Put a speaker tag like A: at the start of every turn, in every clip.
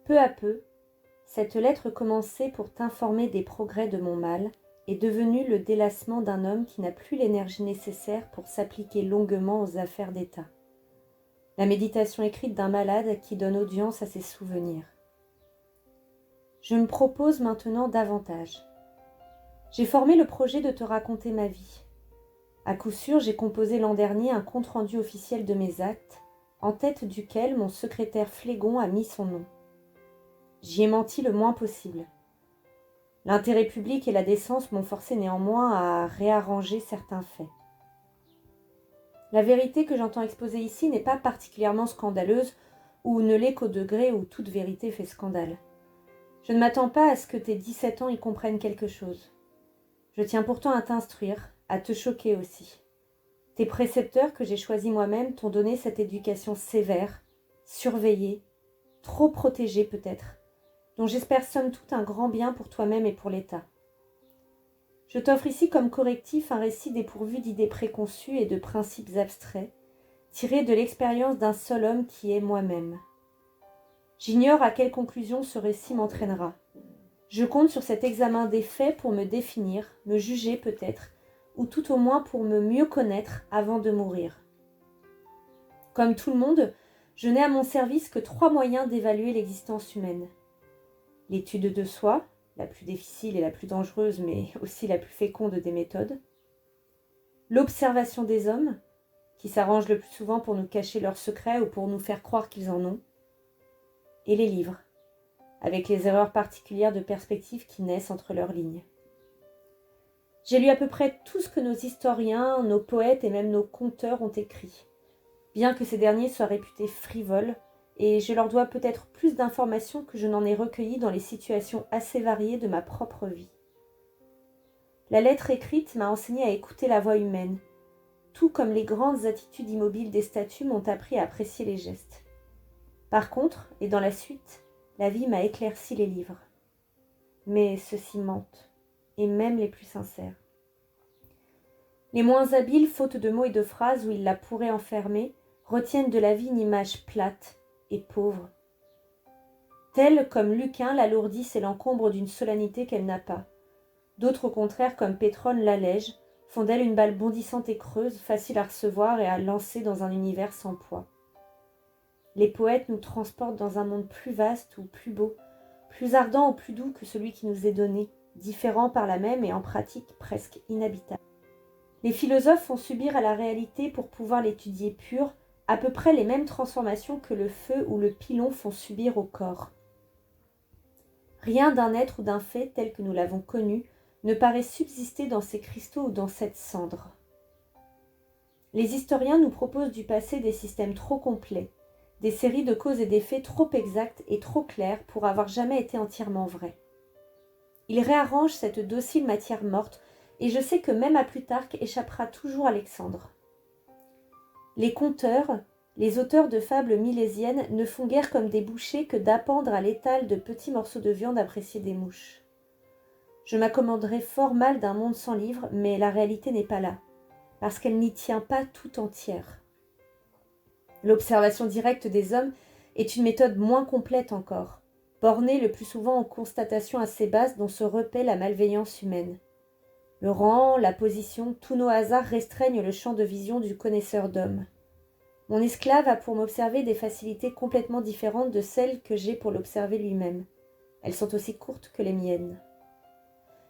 A: Peu à peu, cette lettre commencée pour t'informer des progrès de mon mal est devenue le délassement d'un homme qui n'a plus l'énergie nécessaire pour s'appliquer longuement aux affaires d'État. La méditation écrite d'un malade qui donne audience à ses souvenirs. Je me propose maintenant davantage. J'ai formé le projet de te raconter ma vie. À coup sûr, j'ai composé l'an dernier un compte-rendu officiel de mes actes, en tête duquel mon secrétaire Flégon a mis son nom. J'y ai menti le moins possible. L'intérêt public et la décence m'ont forcé néanmoins à réarranger certains faits. La vérité que j'entends exposer ici n'est pas particulièrement scandaleuse ou ne l'est qu'au degré où toute vérité fait scandale. Je ne m'attends pas à ce que tes 17 ans y comprennent quelque chose. Je tiens pourtant à t'instruire, à te choquer aussi. Tes précepteurs que j'ai choisis moi-même t'ont donné cette éducation sévère, surveillée, trop protégée peut-être, dont j'espère somme toute un grand bien pour toi-même et pour l'État. Je t'offre ici comme correctif un récit dépourvu d'idées préconçues et de principes abstraits, tiré de l'expérience d'un seul homme qui est moi-même. J'ignore à quelle conclusion ce récit m'entraînera. Je compte sur cet examen des faits pour me définir, me juger peut-être, ou tout au moins pour me mieux connaître avant de mourir. Comme tout le monde, je n'ai à mon service que 3 moyens d'évaluer l'existence humaine. L'étude de soi, la plus difficile et la plus dangereuse, mais aussi la plus féconde des méthodes. L'observation des hommes, qui s'arrangent le plus souvent pour nous cacher leurs secrets ou pour nous faire croire qu'ils en ont. Et les livres, avec les erreurs particulières de perspective qui naissent entre leurs lignes. J'ai lu à peu près tout ce que nos historiens, nos poètes et même nos conteurs ont écrit, bien que ces derniers soient réputés frivoles, et je leur dois peut-être plus d'informations que je n'en ai recueillies dans les situations assez variées de ma propre vie. La lettre écrite m'a enseigné à écouter la voix humaine, tout comme les grandes attitudes immobiles des statues m'ont appris à apprécier les gestes. Par contre, et dans la suite, la vie m'a éclairci les livres. Mais ceux-ci mentent, et même les plus sincères. Les moins habiles, faute de mots et de phrases où ils la pourraient enfermer, retiennent de la vie une image plate et pauvre. Tels comme Lucain l'alourdissent et l'encombrent d'une solennité qu'elle n'a pas. D'autres au contraire, comme Pétrone l'allègent, font d'elle une balle bondissante et creuse, facile à recevoir et à lancer dans un univers sans poids. Les poètes nous transportent dans un monde plus vaste ou plus beau, plus ardent ou plus doux que celui qui nous est donné, différent par là même et en pratique presque inhabitable. Les philosophes font subir à la réalité pour pouvoir l'étudier pure, à peu près les mêmes transformations que le feu ou le pilon font subir au corps. Rien d'un être ou d'un fait tel que nous l'avons connu ne paraît subsister dans ces cristaux ou dans cette cendre. Les historiens nous proposent du passé des systèmes trop complets, des séries de causes et d'effets trop exactes et trop claires pour avoir jamais été entièrement vrais. Ils réarrangent cette docile matière morte, et je sais que même à Plutarque échappera toujours Alexandre. Les conteurs, les auteurs de fables milésiennes ne font guère comme des bouchers que d'appendre à l'étal de petits morceaux de viande appréciés des mouches. Je m'accommoderais fort mal d'un monde sans livres, mais la réalité n'est pas là, parce qu'elle n'y tient pas tout entière. L'observation directe des hommes est une méthode moins complète encore, bornée le plus souvent aux constatations assez basses dont se repaît la malveillance humaine. Le rang, la position, tous nos hasards restreignent le champ de vision du connaisseur d'hommes. Mon esclave a pour m'observer des facilités complètement différentes de celles que j'ai pour l'observer lui-même. Elles sont aussi courtes que les miennes.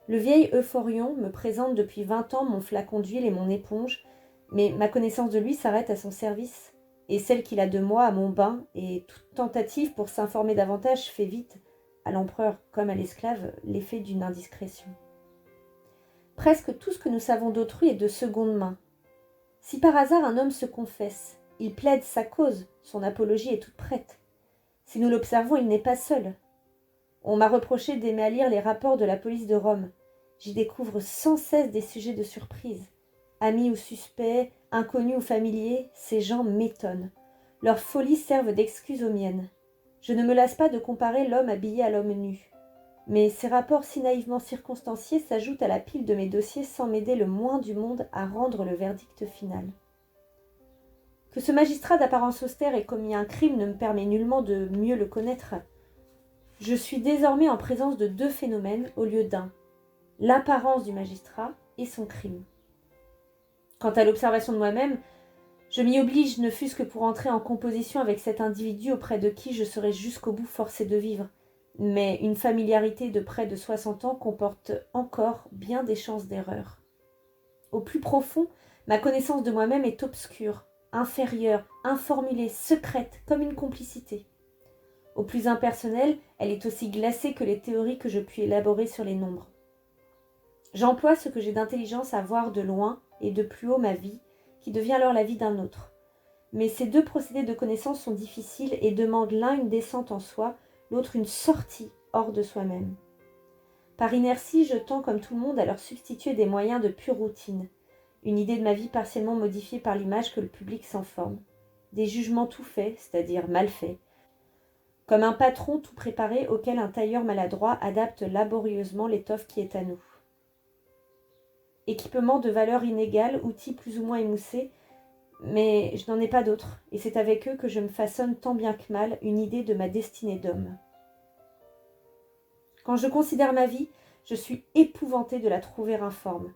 A: Le vieil Euphorion me présente depuis 20 ans mon flacon d'huile et mon éponge, mais ma connaissance de lui s'arrête à son service, et celle qu'il a de moi à mon bain, et toute tentative pour s'informer davantage fait vite, à l'empereur comme à l'esclave, l'effet d'une indiscrétion. Presque tout ce que nous savons d'autrui est de seconde main. Si par hasard un homme se confesse, il plaide sa cause, son apologie est toute prête. Si nous l'observons, il n'est pas seul. On m'a reproché d'aimer à lire les rapports de la police de Rome. J'y découvre sans cesse des sujets de surprise. Amis ou suspects, inconnus ou familiers, ces gens m'étonnent. Leurs folies servent d'excuse aux miennes. Je ne me lasse pas de comparer l'homme habillé à l'homme nu. Mais ces rapports si naïvement circonstanciés s'ajoutent à la pile de mes dossiers sans m'aider le moins du monde à rendre le verdict final. Que ce magistrat d'apparence austère ait commis un crime ne me permet nullement de mieux le connaître. Je suis désormais en présence de deux phénomènes au lieu d'un, l'apparence du magistrat et son crime. Quant à l'observation de moi-même, je m'y oblige, ne fût-ce que pour entrer en composition avec cet individu auprès de qui je serai jusqu'au bout forcée de vivre. Mais une familiarité de près de 60 ans comporte encore bien des chances d'erreur. Au plus profond, ma connaissance de moi-même est obscure, inférieure, informulée, secrète, comme une complicité. Au plus impersonnel, elle est aussi glacée que les théories que je puis élaborer sur les nombres. J'emploie ce que j'ai d'intelligence à voir de loin et de plus haut ma vie, qui devient alors la vie d'un autre. Mais ces deux procédés de connaissance sont difficiles et demandent l'un une descente en soi, l'autre une sortie hors de soi-même. Par inertie, je tends comme tout le monde à leur substituer des moyens de pure routine, une idée de ma vie partiellement modifiée par l'image que le public s'en forme, des jugements tout faits, c'est-à-dire mal faits, comme un patron tout préparé auquel un tailleur maladroit adapte laborieusement l'étoffe qui est à nous. Équipement de valeur inégale, outils plus ou moins émoussés, mais je n'en ai pas d'autres, et c'est avec eux que je me façonne tant bien que mal une idée de ma destinée d'homme. Quand je considère ma vie, je suis épouvantée de la trouver informe.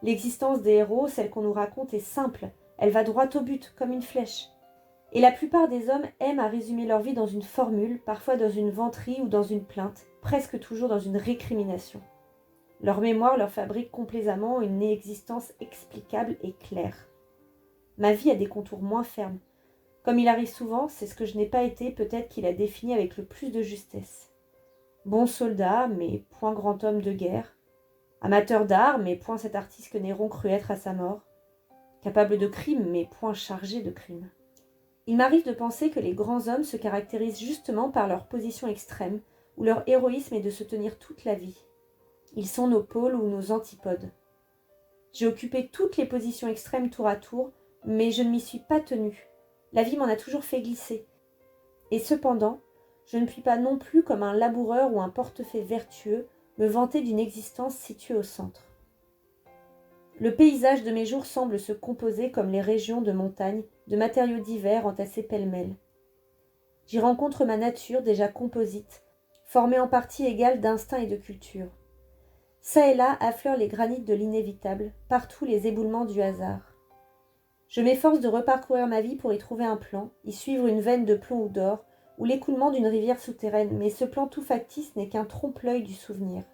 A: L'existence des héros, celle qu'on nous raconte, est simple, elle va droit au but, comme une flèche. Et la plupart des hommes aiment à résumer leur vie dans une formule, parfois dans une vanterie ou dans une plainte, presque toujours dans une récrimination. Leur mémoire leur fabrique complaisamment une existence explicable et claire. Ma vie a des contours moins fermes. Comme il arrive souvent, c'est ce que je n'ai pas été peut-être qui l'a défini avec le plus de justesse. Bon soldat, mais point grand homme de guerre. Amateur d'art, mais point cet artiste que Néron crut être à sa mort. Capable de crimes, mais point chargé de crimes. Il m'arrive de penser que les grands hommes se caractérisent justement par leur position extrême, où leur héroïsme est de se tenir toute la vie. Ils sont nos pôles ou nos antipodes. J'ai occupé toutes les positions extrêmes tour à tour, mais je ne m'y suis pas tenue. La vie m'en a toujours fait glisser. Et cependant, je ne puis pas non plus, comme un laboureur ou un portefaix vertueux, me vanter d'une existence située au centre. Le paysage de mes jours semble se composer, comme les régions de montagne, de matériaux divers entassés pêle-mêle. J'y rencontre ma nature déjà composite, formée en partie égale d'instinct et de culture. Ça et là affleurent les granits de l'inévitable, partout les éboulements du hasard. Je m'efforce de reparcourir ma vie pour y trouver un plan, y suivre une veine de plomb ou d'or, ou l'écoulement d'une rivière souterraine, mais ce plan tout factice n'est qu'un trompe-l'œil du souvenir.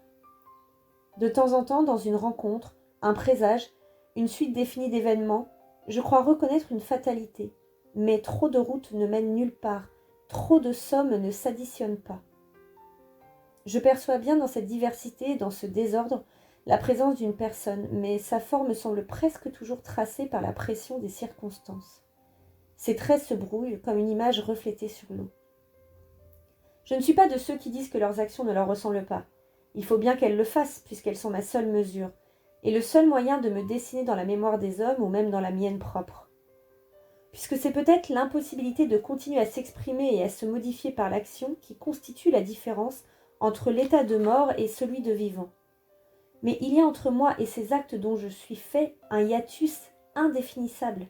A: De temps en temps, dans une rencontre, un présage, une suite définie d'événements, je crois reconnaître une fatalité, mais trop de routes ne mènent nulle part, trop de sommes ne s'additionnent pas. Je perçois bien dans cette diversité, dans ce désordre, la présence d'une personne, mais sa forme semble presque toujours tracée par la pression des circonstances. Ses traits se brouillent comme une image reflétée sur l'eau. Je ne suis pas de ceux qui disent que leurs actions ne leur ressemblent pas. Il faut bien qu'elles le fassent, puisqu'elles sont ma seule mesure, et le seul moyen de me dessiner dans la mémoire des hommes ou même dans la mienne propre. Puisque c'est peut-être l'impossibilité de continuer à s'exprimer et à se modifier par l'action qui constitue la différence entre l'état de mort et celui de vivant. Mais il y a entre moi et ces actes dont je suis fait un hiatus indéfinissable.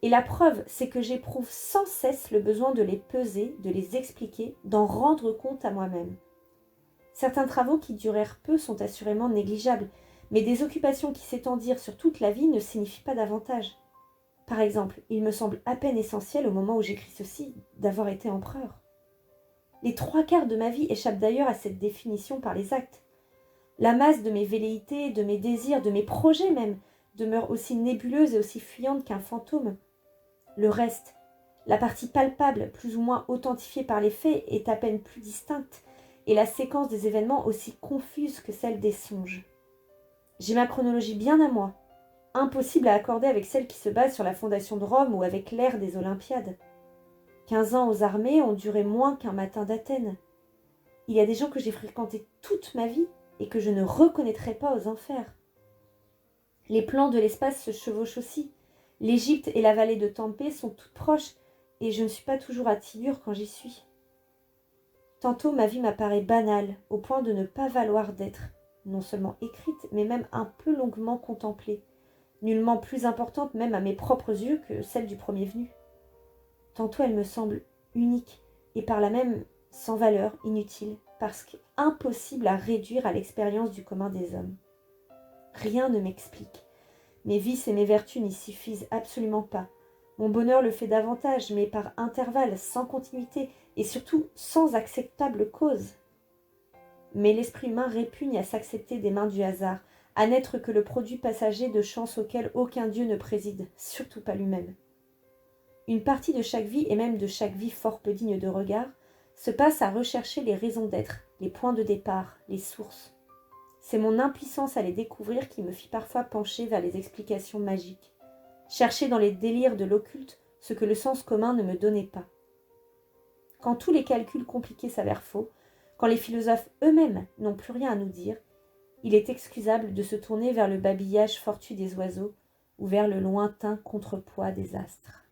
A: Et la preuve, c'est que j'éprouve sans cesse le besoin de les peser, de les expliquer, d'en rendre compte à moi-même. Certains travaux qui durèrent peu sont assurément négligeables, mais des occupations qui s'étendirent sur toute la vie ne signifient pas davantage. Par exemple, il me semble à peine essentiel au moment où j'écris ceci d'avoir été empereur. Les 3/4 de ma vie échappent d'ailleurs à cette définition par les actes. La masse de mes velléités, de mes désirs, de mes projets même, demeure aussi nébuleuse et aussi fuyante qu'un fantôme. Le reste, la partie palpable, plus ou moins authentifiée par les faits, est à peine plus distincte, et la séquence des événements aussi confuse que celle des songes. J'ai ma chronologie bien à moi, impossible à accorder avec celle qui se base sur la fondation de Rome ou avec l'ère des Olympiades. 15 ans aux armées ont duré moins qu'un matin d'Athènes. Il y a des gens que j'ai fréquentés toute ma vie et que je ne reconnaîtrai pas aux enfers. Les plans de l'espace se chevauchent aussi. L'Égypte et la vallée de Tempé sont toutes proches, et je ne suis pas toujours à Tibur quand j'y suis. Tantôt ma vie m'apparaît banale, au point de ne pas valoir d'être, non seulement écrite, mais même un peu longuement contemplée, nullement plus importante même à mes propres yeux que celle du premier venu. Tantôt elle me semble unique, et par là même sans valeur, inutile, parce qu'impossible à réduire à l'expérience du commun des hommes. Rien ne m'explique. Mes vices et mes vertus n'y suffisent absolument pas. Mon bonheur le fait davantage, mais par intervalles, sans continuité, et surtout sans acceptable cause. Mais l'esprit humain répugne à s'accepter des mains du hasard, à n'être que le produit passager de chances auxquelles aucun dieu ne préside, surtout pas lui-même. Une partie de chaque vie, et même de chaque vie fort peu digne de regard, se passe à rechercher les raisons d'être, les points de départ, les sources. C'est mon impuissance à les découvrir qui me fit parfois pencher vers les explications magiques, chercher dans les délires de l'occulte ce que le sens commun ne me donnait pas. Quand tous les calculs compliqués s'avèrent faux, quand les philosophes eux-mêmes n'ont plus rien à nous dire, il est excusable de se tourner vers le babillage fortuit des oiseaux ou vers le lointain contrepoids des astres.